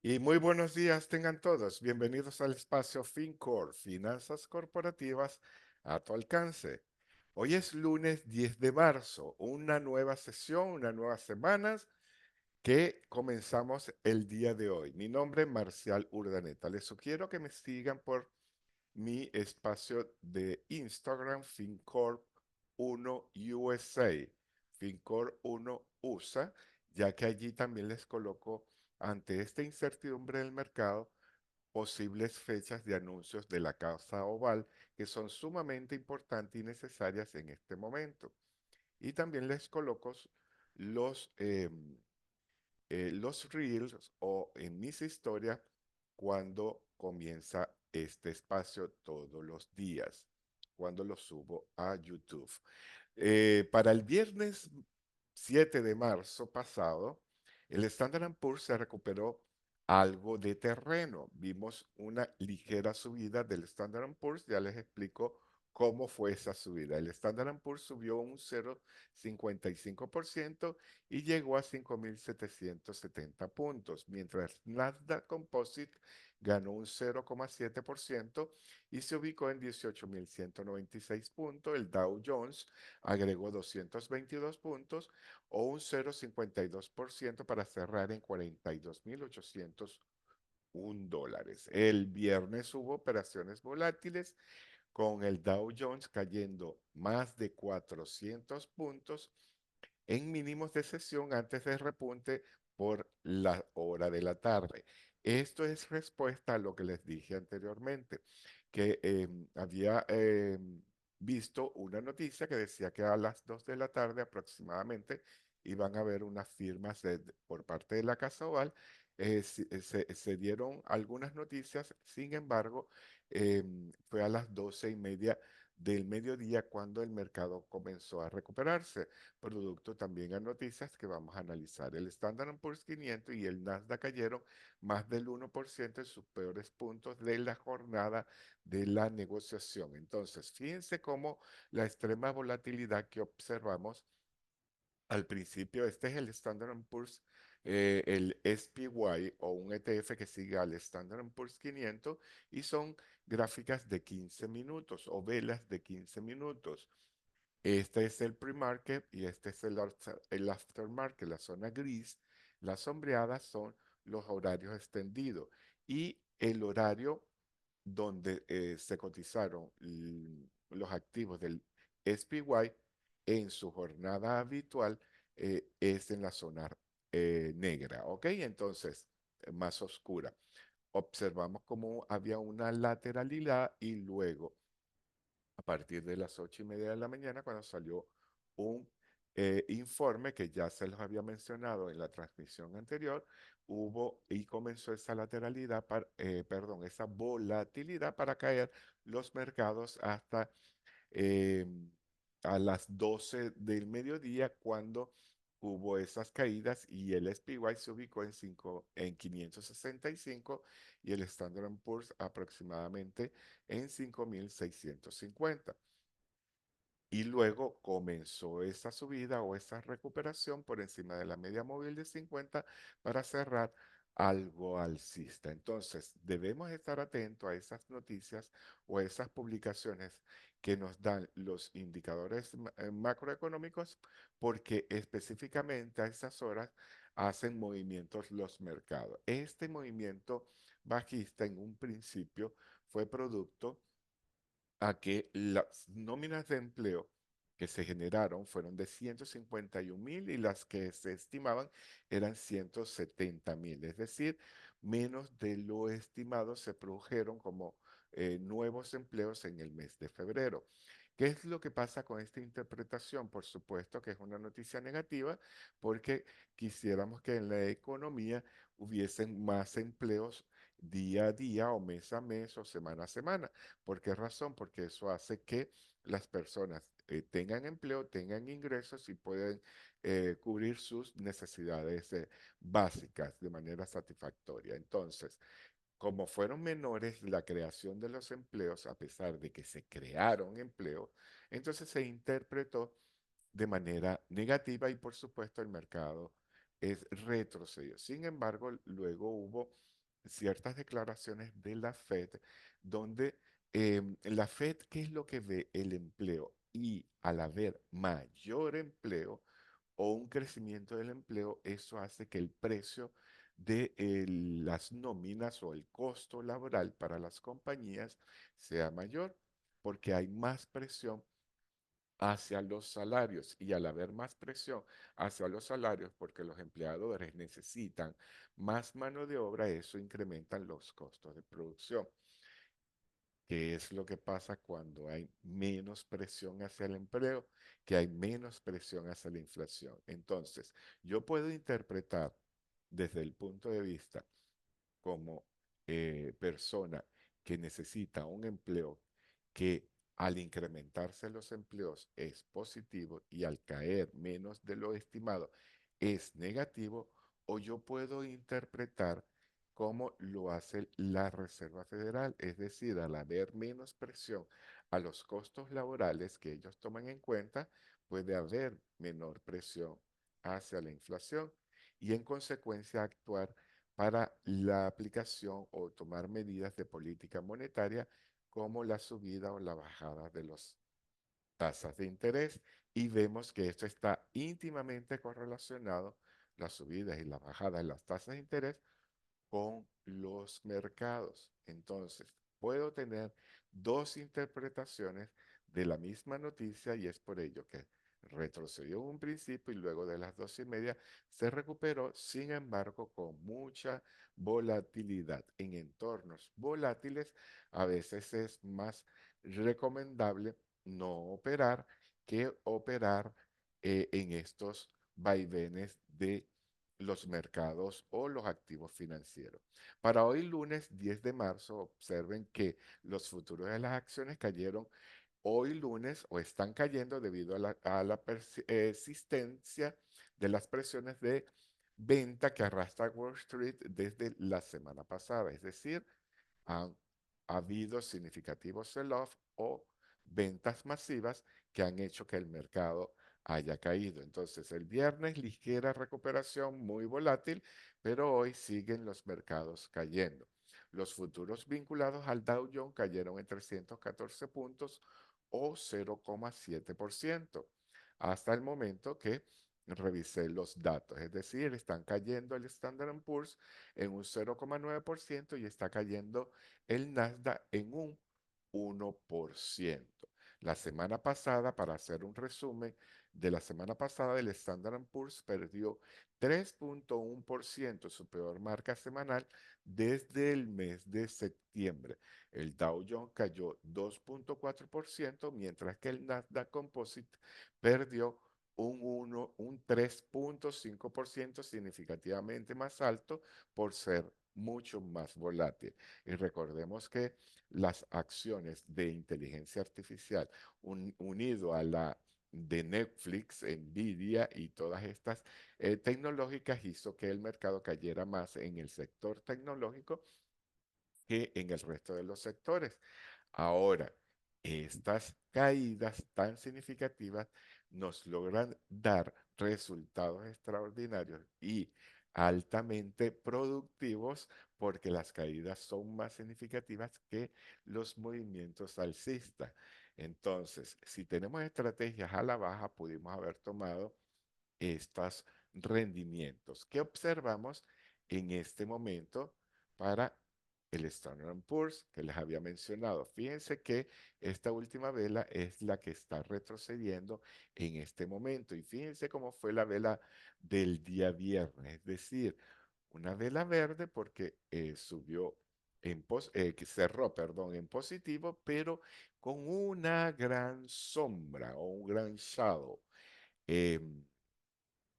Y muy buenos días tengan todos. Bienvenidos al espacio FinCorp, Finanzas Corporativas a tu alcance. Hoy es lunes 10 de marzo, una nueva sesión, una nueva semana que comenzamos el día de hoy. Mi nombre es Marcial Urdaneta. Les sugiero que me sigan por mi espacio de Instagram, FinCorp 1 USA, FinCorp 1 USA, ya que allí también les coloco ante esta incertidumbre del mercado posibles fechas de anuncios de la Casa Oval que son sumamente importantes y necesarias en este momento. Y también les coloco los, los reels o en mis historias cuando comienza este espacio todos los días, cuando lo subo a YouTube. Para el viernes 7 de marzo pasado, el Standard Poor's se recuperó algo de terreno. Vimos una ligera subida del Standard Poor's. Ya les explico cómo fue esa subida. El Standard Poor's subió un 0,55% y llegó a 5.770 puntos, mientras Nasdaq Composite ganó un 0,7% y se ubicó en 18.196 puntos. El Dow Jones agregó 222 puntos o un 0,52% para cerrar en 42.801 dólares. El viernes hubo operaciones volátiles con el Dow Jones cayendo más de 400 puntos en mínimos de sesión antes del repunte por la hora de la tarde. Esto es respuesta a lo que les dije anteriormente, que había visto una noticia que decía que a las 2 de la tarde aproximadamente iban a haber unas firmas por parte de la Casa Oval. Se dieron algunas noticias, sin embargo, fue a las 12:30 del mediodía cuando el mercado comenzó a recuperarse, producto también a noticias que vamos a analizar. El Standard Poor's 500 y el Nasdaq cayeron más del 1% en sus peores puntos de la jornada de la negociación. Entonces, fíjense cómo la extrema volatilidad que observamos al principio, este es el Standard Poor's, el SPY o un ETF que sigue al Standard Poor's 500 y son gráficas de 15 minutos o velas de 15 minutos. Este es el pre-market y este es el aftermarket, la zona gris. Las sombreadas son los horarios extendidos y el horario donde se cotizaron los activos del SPY en su jornada habitual es en la zona negra, ¿ok? Entonces, más oscura. Observamos cómo había una lateralidad y luego a partir de las 8:30 de la mañana, cuando salió un informe que ya se los había mencionado en la transmisión anterior, hubo y comenzó esa lateralidad, perdón, esa volatilidad para caer los mercados hasta eh, a las 12 del mediodía cuando hubo esas caídas y el SPY se ubicó en 565 y el Standard Poor's aproximadamente en 5.650. Y luego comenzó esa subida o esa recuperación por encima de la media móvil de 50 para cerrar algo alcista. Entonces, debemos estar atentos a esas noticias o a esas publicaciones que nos dan los indicadores macroeconómicos porque específicamente a esas horas hacen movimientos los mercados. Este movimiento bajista en un principio fue producto a que las nóminas de empleo que se generaron fueron de 151.000 y las que se estimaban eran 170.000, es decir, menos de lo estimado se produjeron como nuevos empleos en el mes de febrero. ¿Qué es lo que pasa con esta interpretación? Por supuesto que es una noticia negativa porque quisiéramos que en la economía hubiesen más empleos día a día o mes a mes o semana a semana. ¿Por qué razón? Porque eso hace que las personas tengan empleo, tengan ingresos y pueden cubrir sus necesidades básicas de manera satisfactoria. Entonces, como fueron menores la creación de los empleos, a pesar de que se crearon empleos, entonces se interpretó de manera negativa y por supuesto el mercado es retrocedió. Sin embargo, luego hubo ciertas declaraciones de la Fed, donde la Fed, ¿qué es lo que ve? El empleo. Y al haber mayor empleo o un crecimiento del empleo, eso hace que el precio de las nóminas o el costo laboral para las compañías sea mayor, porque hay más presión hacia los salarios, y al haber más presión hacia los salarios porque los empleadores necesitan más mano de obra, eso incrementa los costos de producción. ¿Qué es lo que pasa cuando hay menos presión hacia el empleo? Que hay menos presión hacia la inflación. Entonces, yo puedo interpretar desde el punto de vista como persona que necesita un empleo, que al incrementarse los empleos es positivo y al caer menos de lo estimado es negativo, o yo puedo interpretar como lo hace la Reserva Federal, es decir, al haber menos presión a los costos laborales que ellos toman en cuenta, puede haber menor presión hacia la inflación y en consecuencia actuar para la aplicación o tomar medidas de política monetaria como la subida o la bajada de las tasas de interés. Y vemos que esto está íntimamente correlacionado, las subidas y las bajadas de las tasas de interés, con los mercados. Entonces, puedo tener dos interpretaciones de la misma noticia, y es por ello que retrocedió en un principio y luego de las 2:30 se recuperó, sin embargo, con mucha volatilidad. En entornos volátiles, a veces es más recomendable no operar que operar en estos vaivenes de los mercados o los activos financieros. Para hoy lunes 10 de marzo, observen que los futuros de las acciones cayeron hoy lunes o están cayendo debido a la persistencia de las presiones de venta que arrastra Wall Street desde la semana pasada. Es decir, han habido significativos sell-off o ventas masivas que han hecho que el mercado haya caído. Entonces, el viernes ligera recuperación, muy volátil, pero hoy siguen los mercados cayendo. Los futuros vinculados al Dow Jones cayeron en 314 puntos o 0,7% hasta el momento que revisé los datos. Es decir, están cayendo el Standard Poor's en un 0,9% y está cayendo el Nasdaq en un 1%. La semana pasada, para hacer un resumen de la semana pasada, el Standard Poor's perdió 3,1%, su peor marca semanal desde el mes de septiembre. El Dow Jones cayó 2,4%, mientras que el Nasdaq Composite perdió un 3,5%, significativamente más alto por ser mucho más volátil. Y recordemos que las acciones de inteligencia artificial unido a la de Netflix, Nvidia y todas estas tecnológicas hizo que el mercado cayera más en el sector tecnológico que en el resto de los sectores. Ahora, estas caídas tan significativas nos logran dar resultados extraordinarios y altamente productivos, porque las caídas son más significativas que los movimientos alcistas. Entonces, si tenemos estrategias a la baja, pudimos haber tomado estos rendimientos que observamos en este momento para el Standard Poor's que les había mencionado. Fíjense que esta última vela es la que está retrocediendo en este momento, y fíjense cómo fue la vela del día viernes, es decir, una vela verde porque subió que cerró, perdón, en positivo, pero con una gran sombra o un gran shadow. Em,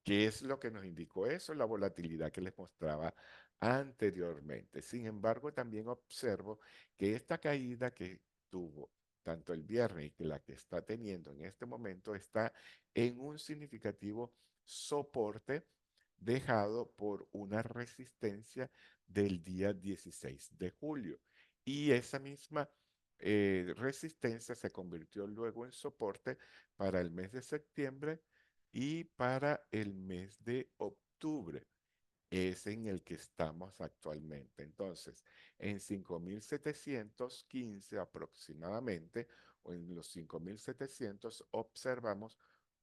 ¿Qué es lo que nos indicó eso? La volatilidad que les mostraba anteriormente. Sin embargo, también observo que esta caída que tuvo tanto el viernes y que la que está teniendo en este momento está en un significativo soporte dejado por una resistencia del día 16 de julio. Y esa misma resistencia se convirtió luego en soporte para el mes de septiembre y para el mes de octubre. es en el que estamos actualmente. Entonces, en 5.715 aproximadamente, o en los 5.700 observamos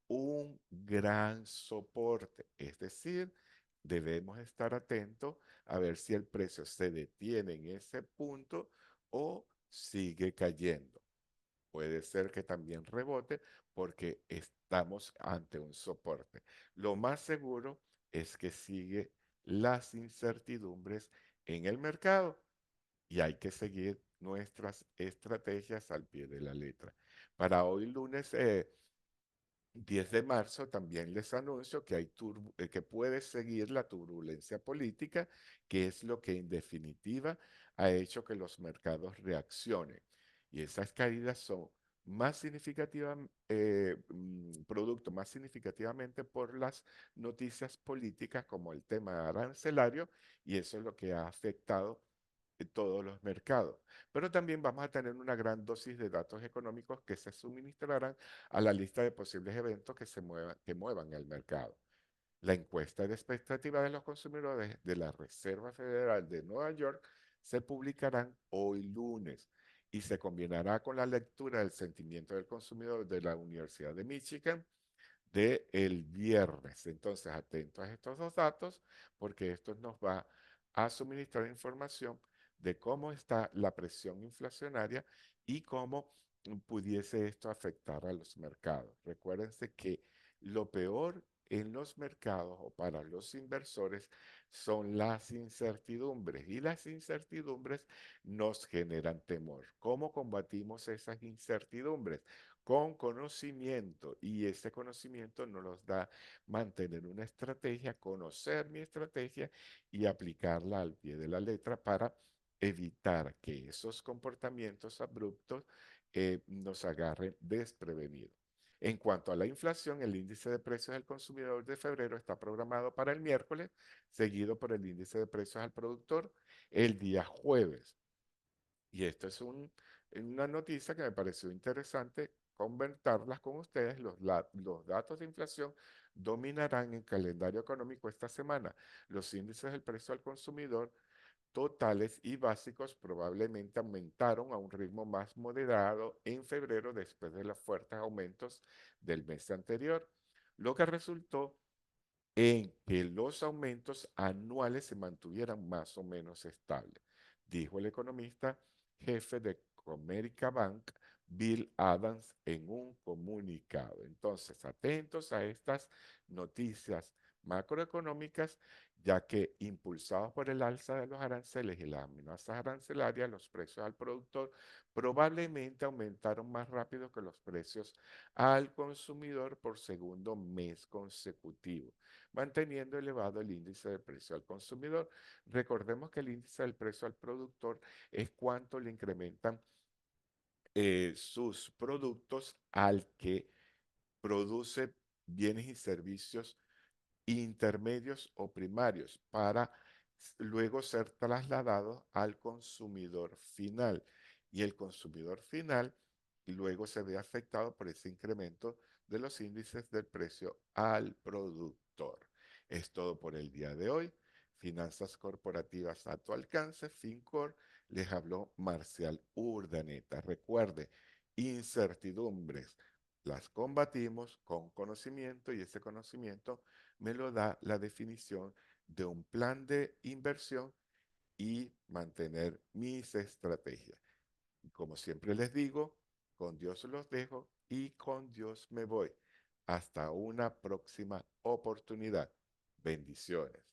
un gran soporte. Es decir, debemos estar atentos a ver si el precio se detiene en ese punto o sigue cayendo. Puede ser que también rebote porque estamos ante un soporte. Lo más seguro es que sigue las incertidumbres en el mercado y hay que seguir nuestras estrategias al pie de la letra. Para hoy lunes 10 de marzo también les anuncio que, que puede seguir la turbulencia política, que es lo que en definitiva ha hecho que los mercados reaccionen. Y esas caídas son más significativas, producto más significativamente por las noticias políticas como el tema arancelario, y eso es lo que ha afectado todos los mercados. Pero también vamos a tener una gran dosis de datos económicos que se suministrarán a la lista de posibles eventos que muevan el mercado. La encuesta de expectativa de los consumidores de la Reserva Federal de Nueva York se publicarán hoy lunes y se combinará con la lectura del sentimiento del consumidor de la Universidad de Michigan de el viernes. Entonces, atentos a estos dos datos porque esto nos va a suministrar información de cómo está la presión inflacionaria y cómo pudiese esto afectar a los mercados. Recuérdense que lo peor en los mercados o para los inversores son las incertidumbres y las incertidumbres nos generan temor. ¿Cómo combatimos esas incertidumbres? Con conocimiento y ese conocimiento nos los da mantener una estrategia, conocer mi estrategia y aplicarla al pie de la letra para evitar que esos comportamientos abruptos nos agarren desprevenidos. En cuanto a la inflación, el índice de precios del consumidor de febrero está programado para el miércoles, seguido por el índice de precios al productor el día jueves. Y esto es una noticia que me pareció interesante comentarlas con ustedes. Los datos de inflación dominarán el calendario económico esta semana. Los índices del precio al consumidor totales y básicos probablemente aumentaron a un ritmo más moderado en febrero después de los fuertes aumentos del mes anterior, lo que resultó en que los aumentos anuales se mantuvieran más o menos estables, dijo el economista jefe de Comerica Bank, Bill Adams, en un comunicado. Entonces, atentos a estas noticias macroeconómicas, ya que impulsados por el alza de los aranceles y las amenazas arancelarias, los precios al productor probablemente aumentaron más rápido que los precios al consumidor por segundo mes consecutivo, manteniendo elevado el índice de precio al consumidor. Recordemos que el índice del precio al productor es cuánto le incrementan sus productos al que produce bienes y servicios intermedios o primarios para luego ser trasladados al consumidor final. Y el consumidor final luego se ve afectado por ese incremento de los índices del precio al productor. Es todo por el día de hoy. Finanzas corporativas a tu alcance, FinCor. Les habló Marcial Urdaneta. Recuerde, incertidumbres las combatimos con conocimiento y ese conocimiento me lo da la definición de un plan de inversión y mantener mis estrategias. Y como siempre les digo, con Dios los dejo y con Dios me voy. Hasta una próxima oportunidad. Bendiciones.